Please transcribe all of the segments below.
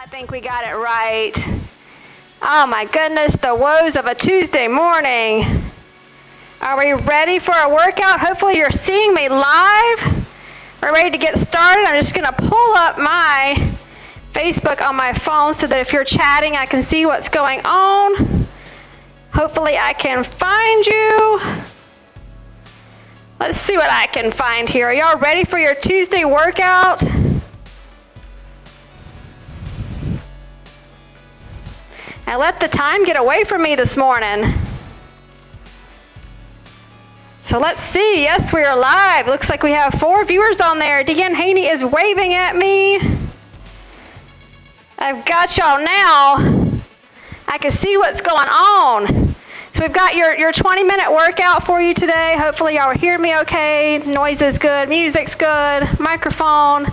I think we got it right. Oh my goodness, the woes of a Tuesday morning. Are we ready for a workout? Hopefully you're seeing me live. We're ready to get started. I'm just going to pull up my Facebook on my phone so that if you're chatting, I can see what's going on. Hopefully I can find you. Let's see what I can find here. Are y'all ready for your Tuesday workout? I let the time get away from me this morning. So let's see. Yes, we are live. Looks like we have 4 viewers on there. Deanne Haney is waving at me. I've got y'all now. I can see what's going on. So we've got your 20-minute workout for you today. Hopefully y'all are hearing me okay. Noise is good. Music's good. Microphone.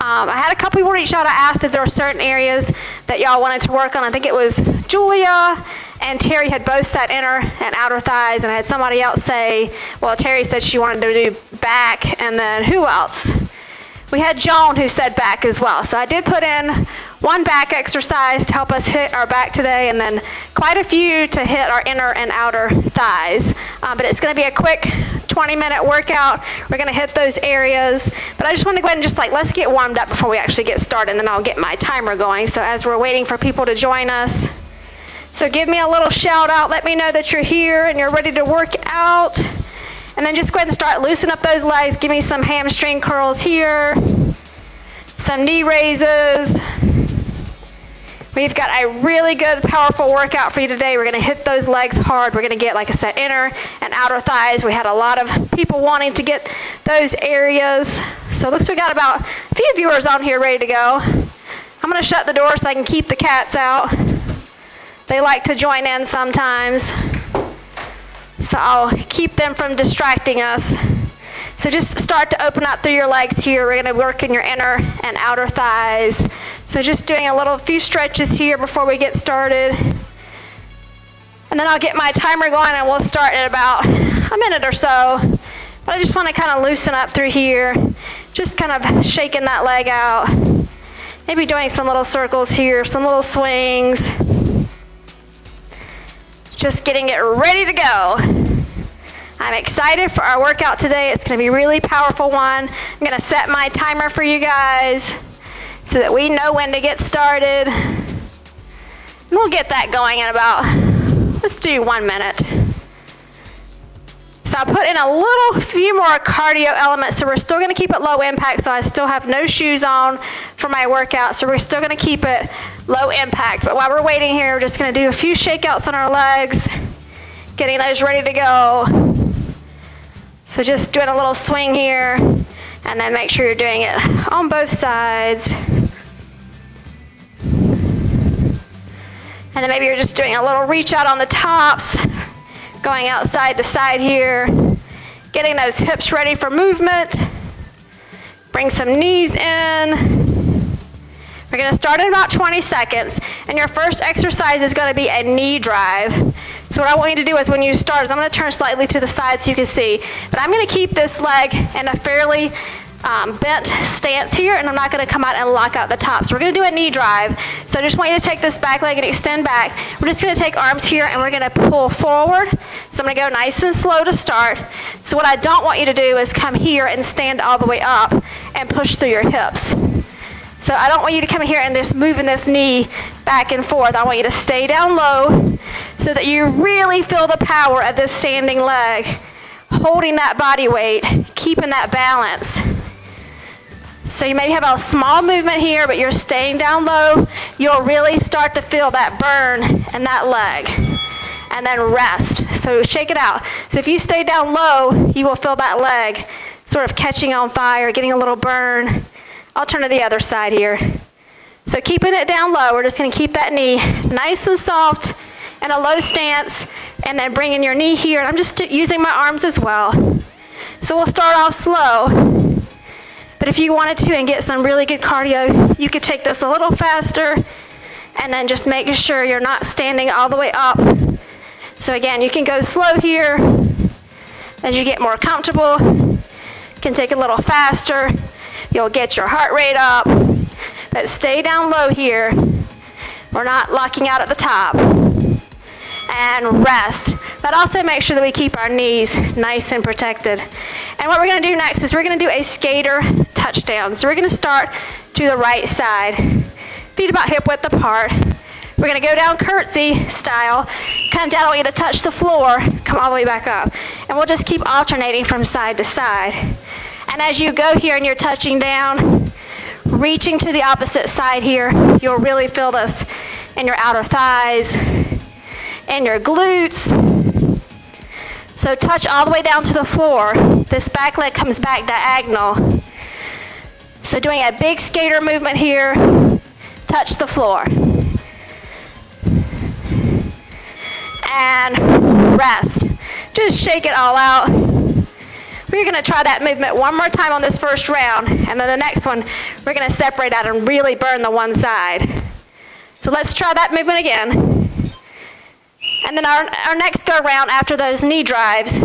I had a couple people reach out. I asked if there were certain areas that y'all wanted to work on. I think it was Julia and Terry had both said inner and outer thighs, and I had somebody else say, well, Terry said she wanted to do back, and then who else? We had Joan who said back as well. So I did put in one back exercise to help us hit our back today, and then quite a few to hit our inner and outer thighs. But it's going to be a quick 20-minute workout. We're going to hit those areas. But I just want to go ahead and just let's get warmed up before we actually get started, and then I'll get my timer going. So as we're waiting for people to join us, so give me a little shout out. Let me know that you're here and you're ready to work out. And then just go ahead and start loosening up those legs. Give me some hamstring curls here, some knee raises. We've got a really good, powerful workout for you today. We're going to hit those legs hard. We're going to get, like I said, inner and outer thighs. We had a lot of people wanting to get those areas. So it looks like we got about a few viewers on here ready to go. I'm going to shut the door so I can keep the cats out. They like to join in sometimes. So I'll keep them from distracting us. So just start to open up through your legs here. We're going to work in your inner and outer thighs. So just doing a few stretches here before we get started. And then I'll get my timer going and we'll start in about a minute or so. But I just want to kind of loosen up through here. Just kind of shaking that leg out. Maybe doing some little circles here, some little swings. Just getting it ready to go. I'm excited for our workout today. It's going to be a really powerful one. I'm going to set my timer for you guys so that we know when to get started. And we'll get that going in about, let's do 1 minute. So I put in a few more cardio elements, so we're still going to keep it low impact, so I still have no shoes on for my workout, so we're still going to keep it low impact. But while we're waiting here, we're just going to do a few shakeouts on our legs, getting those ready to go. So just doing a little swing here, and then make sure you're doing it on both sides. And then maybe you're just doing a little reach out on the tops, going outside to side here, getting those hips ready for movement. Bring some knees in. We're going to start in about 20 seconds, and your first exercise is going to be a knee drive. So what I want you to do is when you start, I'm going to turn slightly to the side so you can see, but I'm going to keep this leg in a fairly bent stance here, and I'm not going to come out and lock out the top. So we're going to do a knee drive. So I just want you to take this back leg and extend back. We're just going to take arms here, and we're going to pull forward. So I'm going to go nice and slow to start. So what I don't want you to do is come here and stand all the way up and push through your hips. So I don't want you to come here and just moving this knee back and forth. I want you to stay down low so that you really feel the power of this standing leg, holding that body weight, keeping that balance. So you maybe have a small movement here, but you're staying down low. You'll really start to feel that burn in that leg. And then rest. So shake it out. So if you stay down low, you will feel that leg sort of catching on fire, getting a little burn. I'll turn to the other side here. So keeping it down low, we're just going to keep that knee nice and soft in a low stance, and then bringing your knee here. And I'm just using my arms as well. So we'll start off slow. But if you wanted to and get some really good cardio, you could take this a little faster and then just making sure you're not standing all the way up. So again, you can go slow here as you get more comfortable. You can take it a little faster. You'll get your heart rate up. but stay down low here. We're not locking out at the top. And rest. But also make sure that we keep our knees nice and protected. And what we're going to do next is we're going to do a skater touchdown. So we're going to start to the right side. Feet about hip width apart. We're going to go down curtsy style. Come down, I want you to touch the floor. Come all the way back up. And we'll just keep alternating from side to side. And as you go here and you're touching down, reaching to the opposite side here, you'll really feel this in your outer thighs and your glutes. So touch all the way down to the floor. This back leg comes back diagonal. So doing a big skater movement here, touch the floor. And rest. Just shake it all out. We're going to try that movement one more time on this first round, and then the next one, we're going to separate out and really burn the one side. So let's try that movement again. And then our next go round after those knee drives,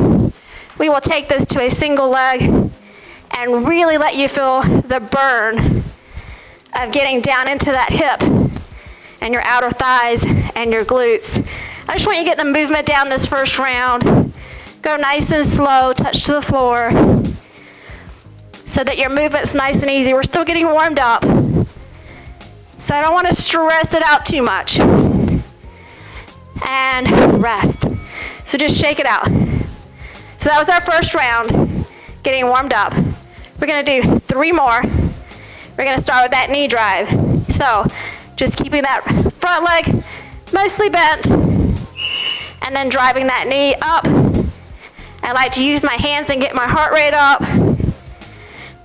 we will take this to a single leg and really let you feel the burn of getting down into that hip and your outer thighs and your glutes. I just want you to get the movement down this first round. Go nice and slow, touch to the floor so that your movement's nice and easy. We're still getting warmed up, so I don't want to stress it out too much. And rest. So just shake it out. So that was our first round, getting warmed up. We're going to do 3 more. We're going to start with that knee drive. So just keeping that front leg mostly bent and then driving that knee up. I like to use my hands and get my heart rate up.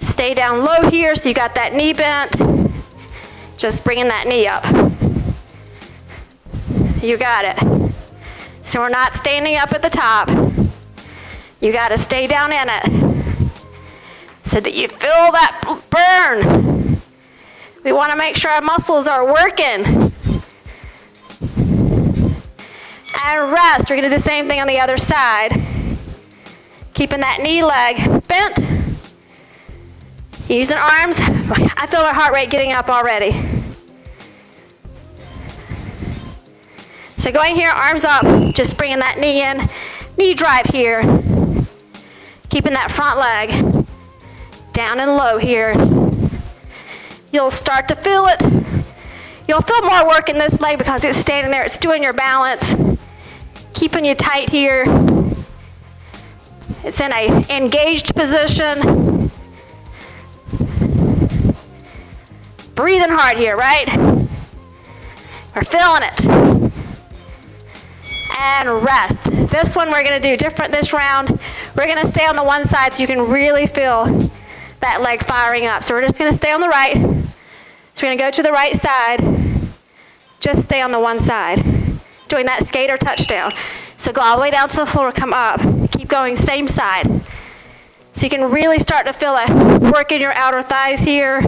Stay down low here so you got that knee bent. Just bringing that knee up. You got it. So we're not standing up at the top. You got to stay down in it so that you feel that burn. We want to make sure our muscles are working. And rest. We're going to do the same thing on the other side. Keeping that knee leg bent. Using arms. I feel my heart rate getting up already. So going here, arms up, just bringing that knee in. Knee drive here. Keeping that front leg down and low here. You'll start to feel it. You'll feel more work in this leg because it's standing there, it's doing your balance. Keeping you tight here. It's in a engaged position. Breathing hard here, right? We're feeling it. And rest. This one we're going to do different this round. We're going to stay on the one side so you can really feel that leg firing up. So we're just going to stay on the right. So we're going to go to the right side. Just stay on the one side. Doing that skater touchdown. So go all the way down to the floor, come up. Keep going, same side. So you can really start to feel a work in your outer thighs here.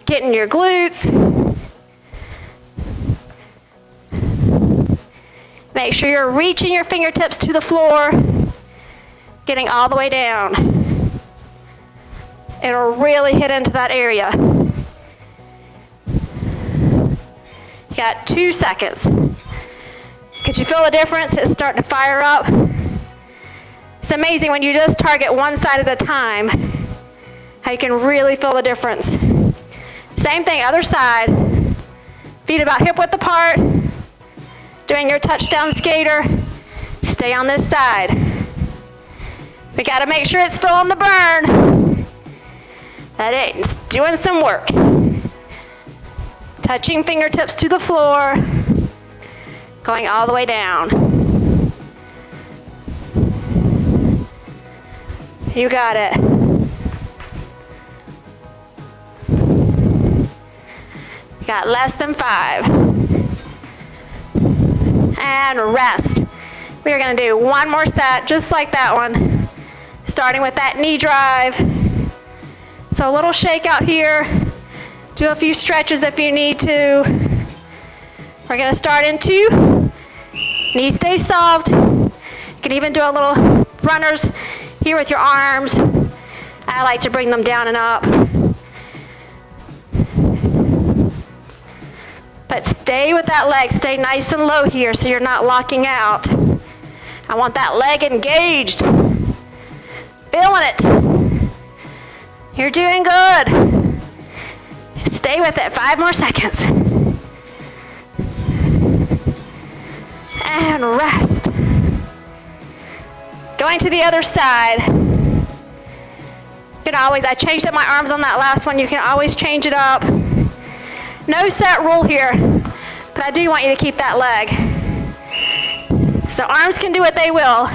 Getting your glutes. Make sure you're reaching your fingertips to the floor, getting all the way down. It'll really hit into that area. You got 2 seconds. Could you feel the difference? It's starting to fire up. It's amazing when you just target one side at a time, how you can really feel the difference. Same thing, other side. Feet about hip width apart. Doing your touchdown skater. Stay on this side. We got to make sure it's feeling the burn. That it's doing some work. Touching fingertips to the floor. Going all the way down. You got it. You got less than 5. And rest. We are going to do one more set just like that one, starting with that knee drive. So a little shake out here. Do a few stretches if you need to. We're going to start in 2. Knees stay soft. You can even do a little runners here with your arms. I like to bring them down and up. But stay with that leg. Stay nice and low here so you're not locking out. I want that leg engaged. Feeling it. You're doing good. Stay with it. 5 more seconds. And rest. Going to the other side. You can always, I changed up my arms on that last one. You can always change it up. No set rule here, but I do want you to keep that leg. So arms can do what they will,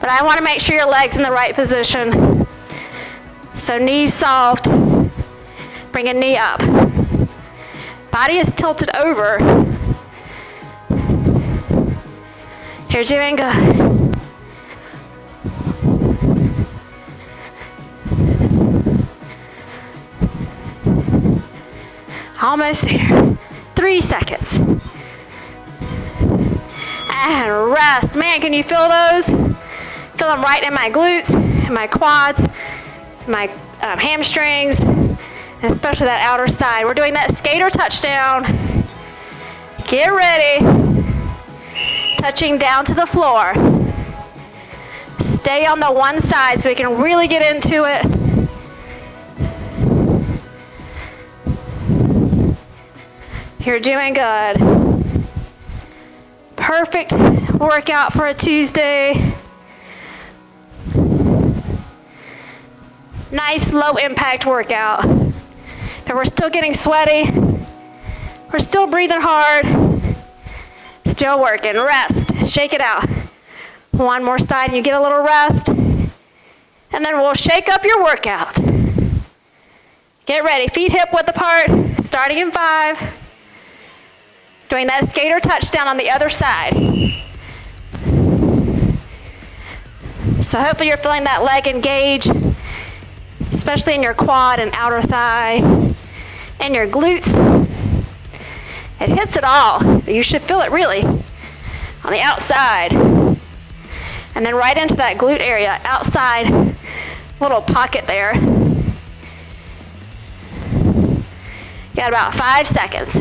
but I want to make sure your leg's in the right position. So knees soft. Bring a knee up. Body is tilted over. You're doing good. Almost there. 3 seconds. And rest. Man, can you feel those? Feel them right in my glutes, in my quads, my hamstrings, and especially that outer side. We're doing that skater touchdown. Get ready. Touching down to the floor. Stay on the one side so we can really get into it. You're doing good. Perfect workout for a Tuesday. Nice low impact workout. But we're still getting sweaty. We're still breathing hard. Still working. Rest. Shake it out. One more side and you get a little rest. And then we'll shake up your workout. Get ready. Feet hip width apart. Starting in 5. Doing that skater touchdown on the other side. So hopefully you're feeling that leg engage, especially in your quad and outer thigh and your glutes. It hits it all, but you should feel it really on the outside. And then right into that glute area, outside little pocket there. Got about 5 seconds.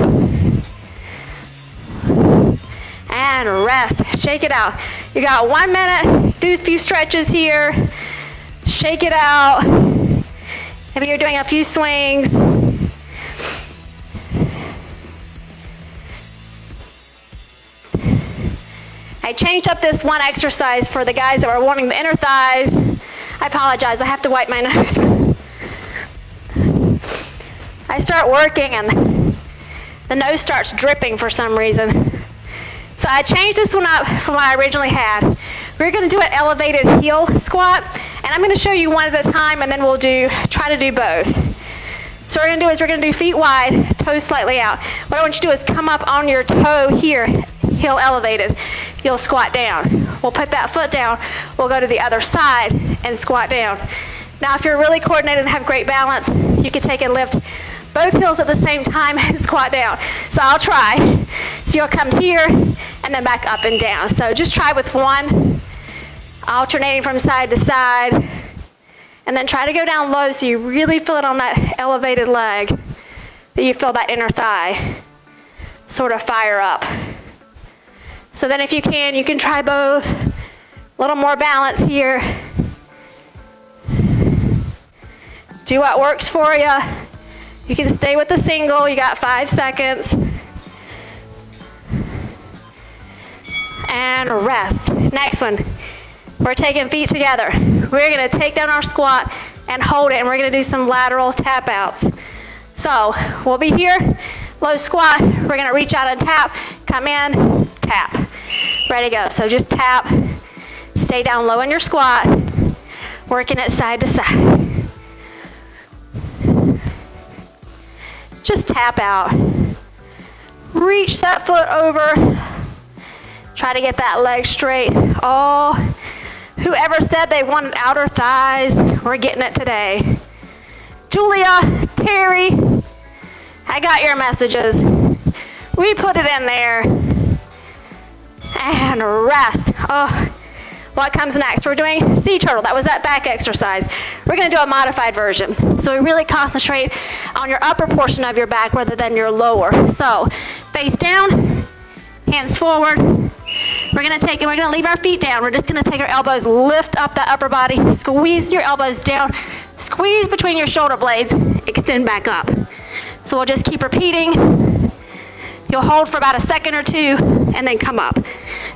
And rest. Shake it out. You got 1 minute. Do a few stretches here. Shake it out. Maybe you're doing a few swings. I changed up this one exercise for the guys that were wanting the inner thighs. I apologize. I have to wipe my nose. I start working and the nose starts dripping for some reason. So I changed this one up from what I originally had. We're going to do an elevated heel squat, and I'm going to show you one at a time, and then we'll try to do both. So what we're going to do is feet wide, toes slightly out. What I want you to do is come up on your toe here, heel elevated. You'll squat down. We'll put that foot down. We'll go to the other side and squat down. Now, if you're really coordinated and have great balance, you can take and lift both heels at the same time and squat down. So I'll try. So you'll come here and then back up and down. So just try with one, alternating from side to side. And then try to go down low so you really feel it on that elevated leg, that you feel that inner thigh sort of fire up. So then if you can try both. A little more balance here. Do what works for you. You can stay with the single. You got 5 seconds. And rest. Next one. We're taking feet together. We're going to take down our squat and hold it, and we're going to do some lateral tap outs. So we'll be here, low squat. We're going to reach out and tap. Come in, tap. Ready, go. So just tap. Stay down low in your squat. Working it side to side. Just tap out. Reach that foot over. Try to get that leg straight. Oh, whoever said they wanted outer thighs, we're getting it today. Julia, Terry, I got your messages. We put it in there. And rest. Oh, what comes next? We're doing sea turtle. That was that back exercise. We're going to do a modified version. So we really concentrate on your upper portion of your back rather than your lower. So Face down, hands forward. We're gonna leave our feet down. We're just gonna take our elbows, lift up the upper body, squeeze your elbows down, squeeze between your shoulder blades, extend back up. So we'll just keep repeating. You'll hold for about a second or two and then come up.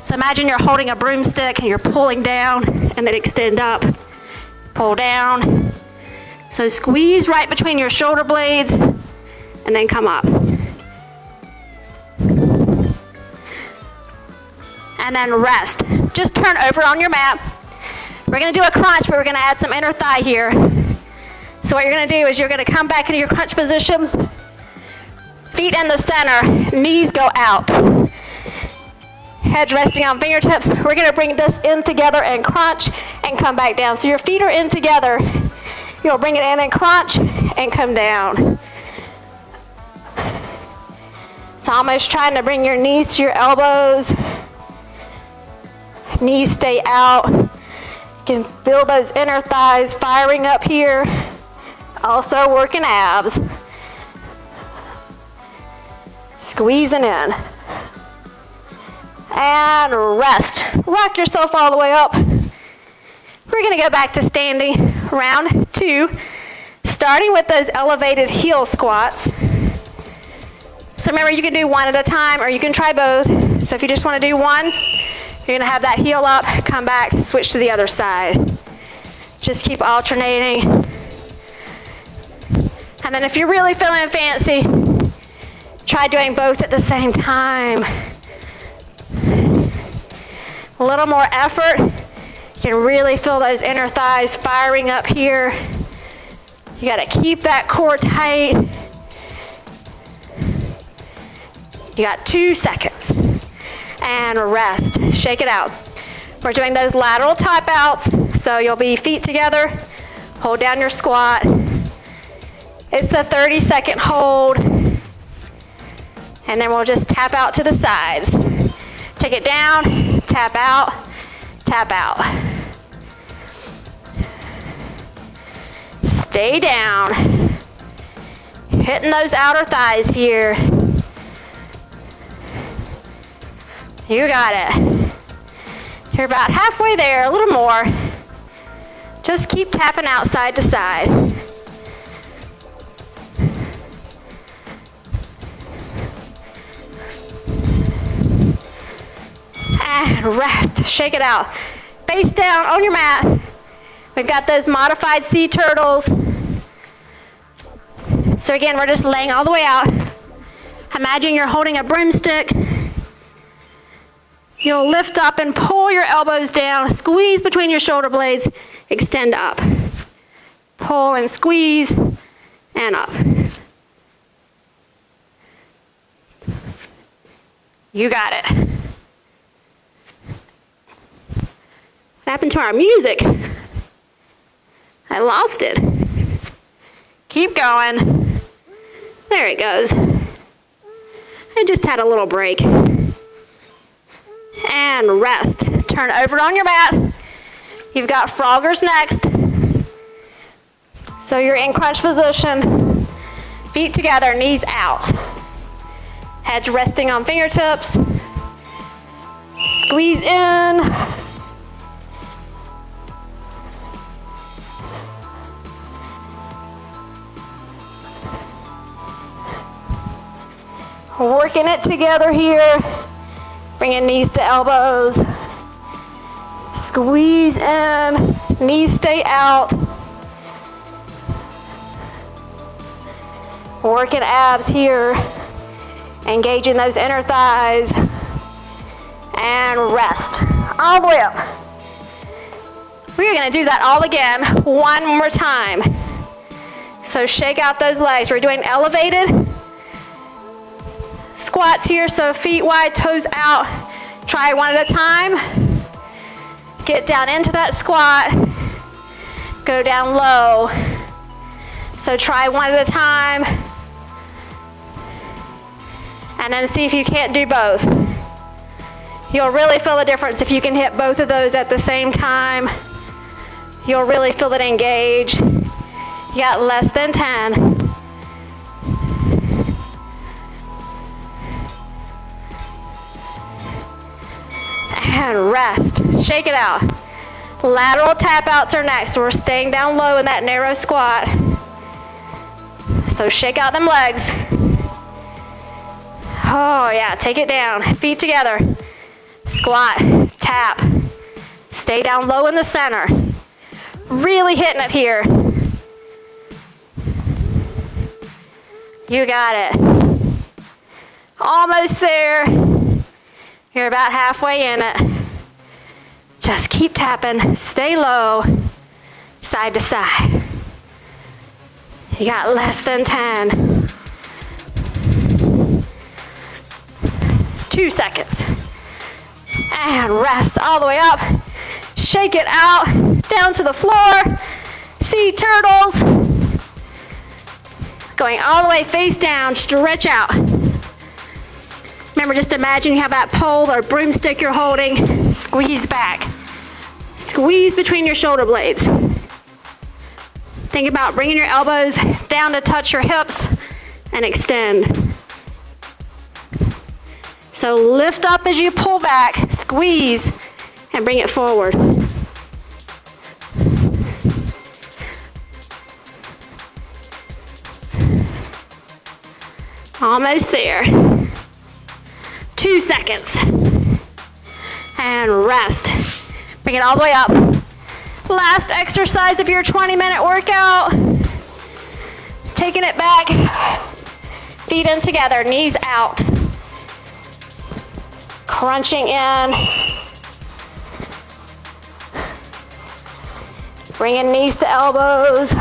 So imagine you're holding a broomstick and you're pulling down and then extend up, pull down. So squeeze right between your shoulder blades and then come up. And then rest. Just turn over on your mat. We're going to do a crunch, but we're going to add some inner thigh here. So what you're going to do is you're going to come back into your crunch position. Feet in the center, knees go out. Head resting on fingertips. We're going to bring this in together and crunch and come back down. So your feet are in together. You'll bring it in and crunch and come down. So almost trying to bring your knees to your elbows. Knees stay out. You can feel those inner thighs firing up here. Also working abs. Squeezing in. And rest. Rock yourself all the way up. We're going to go back to standing. Round 2. Starting with those elevated heel squats. So remember, you can do one at a time or you can try both. So if you just want to do one, you're going to have that heel up, come back, switch to the other side. Just keep alternating. And then if you're really feeling fancy, try doing both at the same time. A little more effort. You can really feel those inner thighs firing up here. You got to keep that core tight. You got 2 seconds. And rest. Shake it out. We're doing those lateral tap outs. So you'll be feet together. Hold down your squat. It's a 30-second hold. And then we'll just tap out to the sides. Take it down, tap out, tap out. Stay down. Hitting those outer thighs here. You got it. You're about halfway there, a little more. Just keep tapping out side to side. And rest. Shake it out. Face down on your mat. We've got those modified sea turtles. So again, we're just laying all the way out. Imagine you're holding a broomstick. You'll lift up and pull your elbows down. Squeeze between your shoulder blades. Extend up. Pull and squeeze and up. You got it. What happened to our music? I lost it. Keep going. There it goes. I just had a little break. And rest. Turn over on your mat. You've got Froggers next. So you're in crunch position. Feet together, knees out. Heads resting on fingertips. Squeeze in. Working it together here. Bringing knees to elbows. Squeeze in. Knees stay out. Working abs here. Engaging those inner thighs. And rest. All the way up. We're going to do that all again one more time. So shake out those legs. We're doing elevated squats here, so feet wide, toes out. Try one at a time. Get down into that squat. Go down low. So try one at a time. And then see if you can't do both. You'll really feel the difference if you can hit both of those at the same time. You'll really feel it engage. You got less than 10. And rest. Shake it out. Lateral tap outs are next. So we're staying down low in that narrow squat. So shake out them legs. Oh yeah, take it down. Feet together. Squat, tap. Stay down low in the center. Really hitting it here. You got it. Almost there. You're about halfway in it. Just keep tapping. Stay low. Side to side. You got less than 10. 2 seconds. And rest all the way up. Shake it out. Down to the floor. Sea turtles. Going all the way face down. Stretch out. Remember, just imagine you have that pole or broomstick you're holding. Squeeze back. Squeeze between your shoulder blades. Think about bringing your elbows down to touch your hips and extend. So lift up as you pull back, squeeze, and bring it forward. Almost there. 2 seconds. And rest. Bring it all the way up. Last exercise of your 20-minute workout. Taking it back. Feet in together, knees out. Crunching in. Bringing knees to elbows.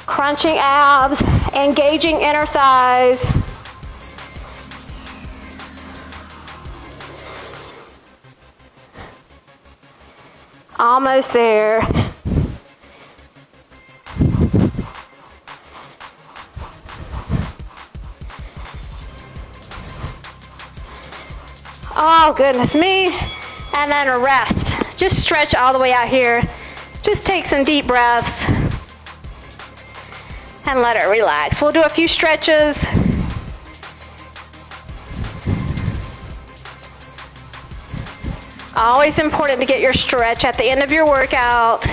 Crunching abs. Engaging inner thighs. Almost there. Oh, goodness me. And then a rest. Just stretch all the way out here. Just take some deep breaths. And let it relax. We'll do a few stretches. Always important to get your stretch at the end of your workout.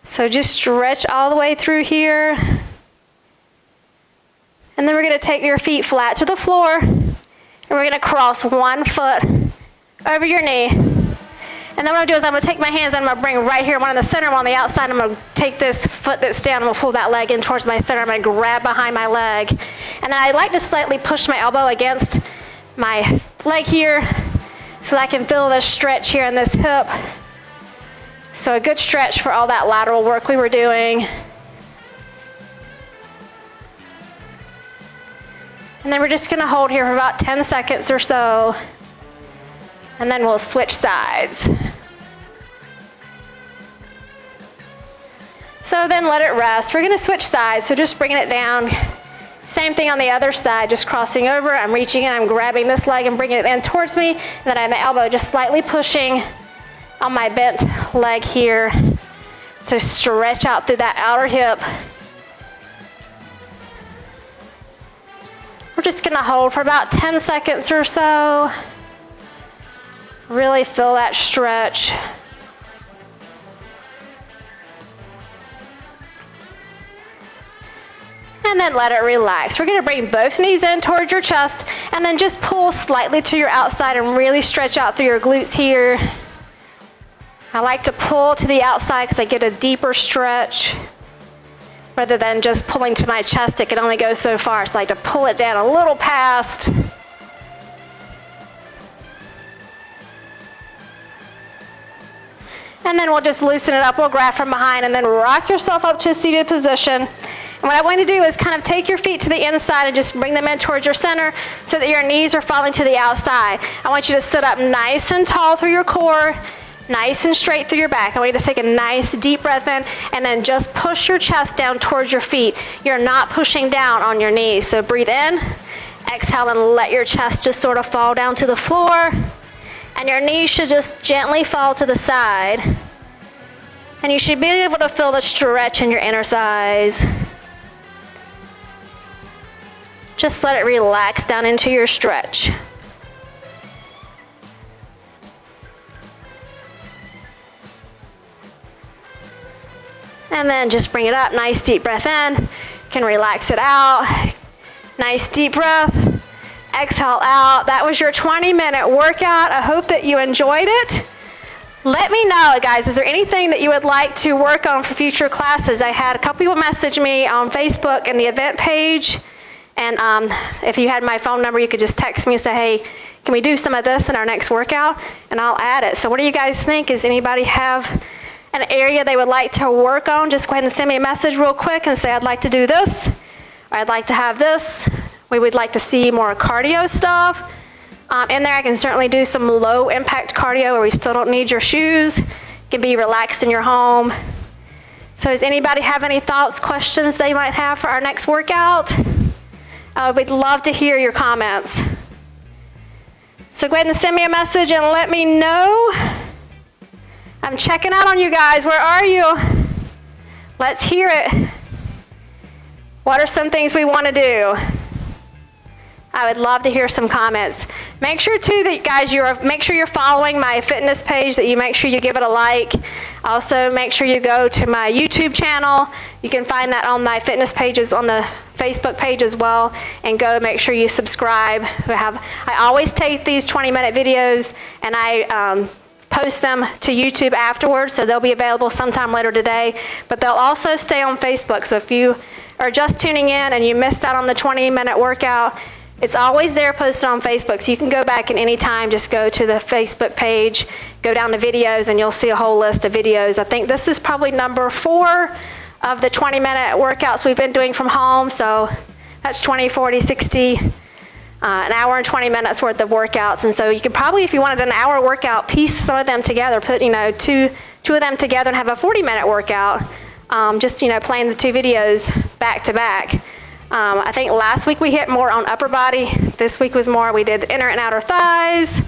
So just stretch all the way through here. And then we're going to take your feet flat to the floor. And we're going to cross one foot over your knee. And then what I'm going to do is I'm going to take my hands and I'm going to bring right here, one on the center, one on the outside. I'm going to take this foot that's down. I'm going to pull that leg in towards my center. I'm going to grab behind my leg. And then I like to slightly push my elbow against my leg here so that I can feel this stretch here in this hip. So a good stretch for all that lateral work we were doing. And then we're just going to hold here for about 10 seconds or so. And then we'll switch sides. So then let it rest. We're going to switch sides, so just bringing it down. Same thing on the other side, just crossing over. I'm reaching in, I'm grabbing this leg and bringing it in towards me. And then I have my elbow just slightly pushing on my bent leg here to stretch out through that outer hip. We're just going to hold for about 10 seconds or so. Really feel that stretch. And then let it relax. We're going to bring both knees in towards your chest and then just pull slightly to your outside and really stretch out through your glutes here. I like to pull to the outside because I get a deeper stretch. Rather than just pulling to my chest, it can only go so far. So I like to pull it down a little past. And then we'll just loosen it up. We'll grab from behind and then rock yourself up to a seated position. And what I want you to do is kind of take your feet to the inside and just bring them in towards your center so that your knees are falling to the outside. I want you to sit up nice and tall through your core, nice and straight through your back. I want you to take a nice deep breath in and then just push your chest down towards your feet. You're not pushing down on your knees. So breathe in, exhale, and let your chest just sort of fall down to the floor. And your knees should just gently fall to the side. And you should be able to feel the stretch in your inner thighs. Just let it relax down into your stretch. And then just bring it up. Nice deep breath in. You can relax it out. Nice deep breath. Exhale out. That was your 20-minute workout. I hope that you enjoyed it. Let me know, guys, is there anything that you would like to work on for future classes? I had a couple people message me on Facebook and the event page. And if you had my phone number, you could just text me and say, hey, can we do some of this in our next workout? And I'll add it. So what do you guys think? Does anybody have an area they would like to work on? Just go ahead and send me a message real quick and say, I'd like to do this, or I'd like to have this. We would like to see more cardio stuff. In there, I can certainly do some low-impact cardio where we still don't need your shoes. You can be relaxed in your home. So does anybody have any thoughts, questions they might have for our next workout? We'd love to hear your comments. So go ahead and send me a message and let me know. I'm checking out on you guys. Where are you? Let's hear it. What are some things we want to do? I would love to hear some comments. Make sure too that guys, make sure you're following my fitness page, that you make sure you give it a like. Also, make sure you go to my YouTube channel. You can find that on my fitness pages on the Facebook page as well, and go make sure you subscribe. I always take these 20-minute videos and I post them to YouTube afterwards, so they'll be available sometime later today, but they'll also stay on Facebook. So if you are just tuning in and you missed out on the 20-minute workout, it's always there posted on Facebook, so you can go back at any time. Just go to the Facebook page, go down to videos, and you'll see a whole list of videos. I think this is probably number 4 of the 20-minute workouts we've been doing from home. So that's 20, 40, 60, an hour and 20 minutes worth of workouts. And so you could probably, if you wanted an hour workout, piece some of them together, put two of them together and have a 40-minute workout. Just playing the 2 videos back to back. I think last week we hit more on upper body. This week was more, we did inner and outer thighs.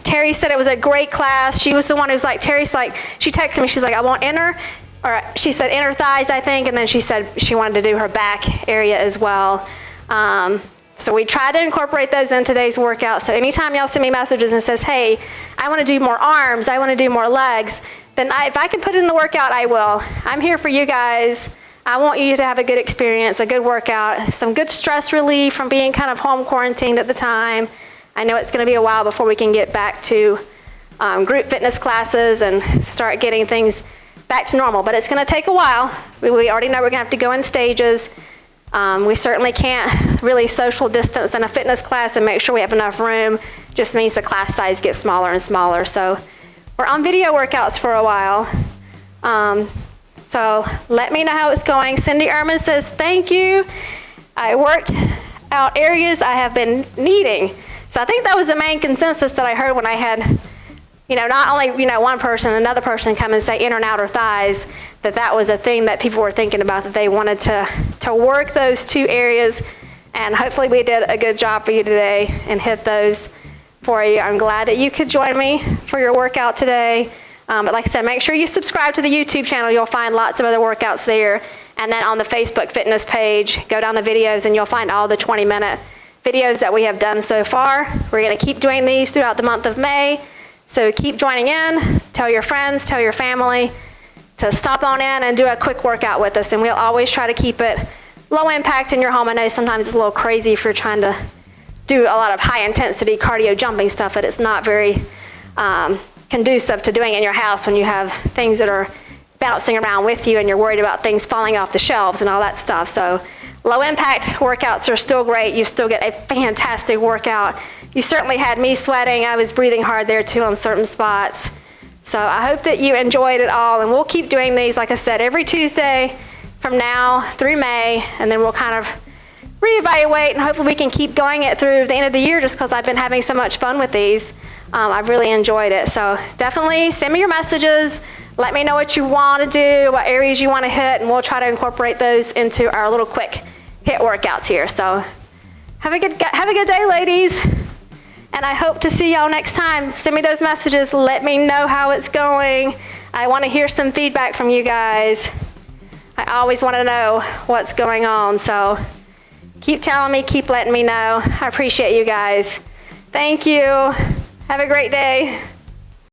Terry said it was a great class. She was the one who's like, Terry's like, she texted me, she's like, I want inner, or she said inner thighs, I think, and then she said she wanted to do her back area as well. So we tried to incorporate those in today's workout. So anytime y'all send me messages and says, hey, I want to do more arms, I want to do more legs, then if I can put it in the workout, I will. I'm here for you guys. I want you to have a good experience, a good workout, some good stress relief from being kind of home quarantined at the time. I know it's going to be a while before we can get back to group fitness classes and start getting things back to normal, but it's going to take a while. We already know we're going to have to go in stages. We certainly can't really social distance in a fitness class and make sure we have enough room. Just means the class size gets smaller and smaller. So we're on video workouts for a while. So let me know how it's going. Cindy Ehrman says, thank you. I worked out areas I have been needing. So I think that was the main consensus that I heard when I had, not only, one person, another person come and say inner and outer thighs, that was a thing that people were thinking about, that they wanted to work those 2 areas. And hopefully we did a good job for you today and hit those for you. I'm glad that you could join me for your workout today. But like I said, make sure you subscribe to the YouTube channel. You'll find lots of other workouts there. And then on the Facebook fitness page, go down the videos and you'll find all the 20-minute videos that we have done so far. We're going to keep doing these throughout the month of May. So keep joining in. Tell your friends, tell your family to stop on in and do a quick workout with us. And we'll always try to keep it low impact in your home. I know sometimes it's a little crazy if you're trying to do a lot of high intensity cardio jumping stuff, that it's not very conducive to doing it in your house when you have things that are bouncing around with you and you're worried about things falling off the shelves and all that stuff. So low impact workouts are still great. You still get a fantastic workout. You certainly had me sweating. I was breathing hard there too on certain spots. So I hope that you enjoyed it all, and we'll keep doing these, like I said, every Tuesday from now through May, and then we'll kind of reevaluate, and hopefully we can keep going it through the end of the year, just because I've been having so much fun with these. I've really enjoyed it. So definitely send me your messages. Let me know what you want to do, what areas you want to hit, and we'll try to incorporate those into our little quick hit workouts here. So have a good day, ladies. And I hope to see y'all next time. Send me those messages. Let me know how it's going. I want to hear some feedback from you guys. I always want to know what's going on. So keep telling me, keep letting me know. I appreciate you guys. Thank you. Have a great day.